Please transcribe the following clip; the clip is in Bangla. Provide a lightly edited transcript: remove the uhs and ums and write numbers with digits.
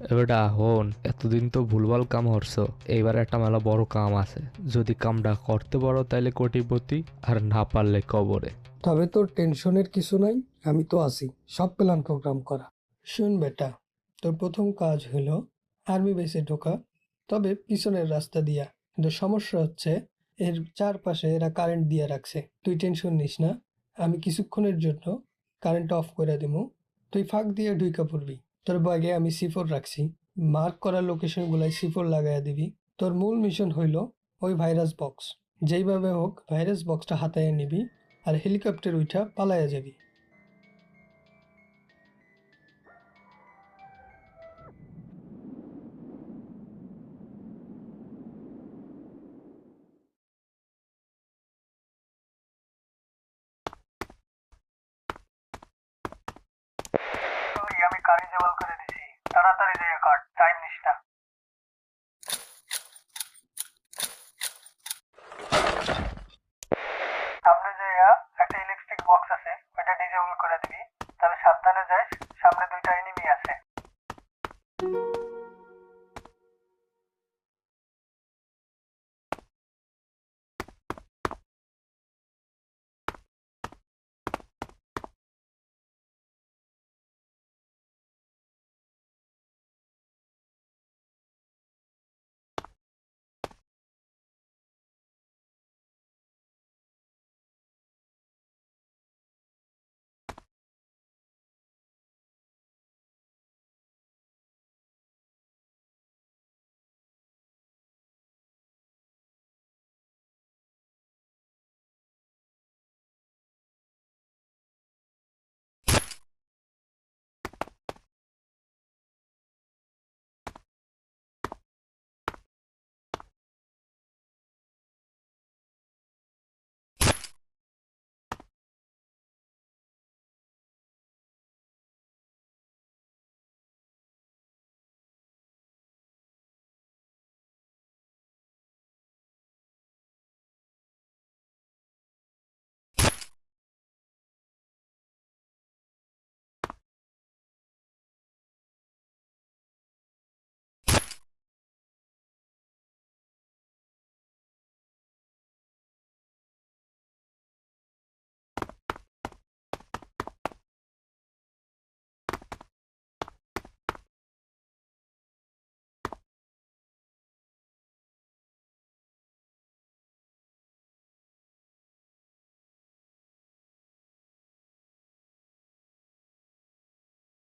এবারটা হন, এতদিন তো ভুলভাল কাম হরছো, এইবার একটা মেলা বড় কাম আছে। যদি কামটা করতে পারো তাইলে কোটিপতি, আর না পারলে কবরে। তবে তোর টেনশনের কিছু নাই, আমি তো আছি সব প্ল্যান প্রোগ্রাম করা। শুন বেটা, তোর প্রথম কাজ হলো আর্মি বেসে ঢোকা, তবে পিছনের রাস্তা দিয়া। কিন্তু সমস্যা হচ্ছে এর চারপাশে এরা কারেন্ট দিয়ে রাখছে। তুই টেনশন নিস না, আমি কিছুক্ষণের জন্য কারেন্ট অফ করে দেবো। তুই ফাঁক দিয়ে ঢুইকা পড়বি। তোর ব্যাগে আমি সিফোর রাখছি, মার্ক করা লোকেশনগুলাই সিফোর লাগাইয়া দিবি। তোর মূল মিশন হইল ওই ভাইরাস বক্স, যেইভাবে হোক ভাইরাস বক্সটা হাতায় নিবি আর হেলিকপ্টার উঠা পালাইয়া যাবি। ওই আমি কারি জবাল করে দিছি, তাড়াতাড়ি দিয়ে কাট, টাইম নিস না। সামনে যাইয়া একটা ইলেকট্রিক বক্স আছে, ওইটা ডিজেবল করে দিবি। তবে সাবধানে যাই,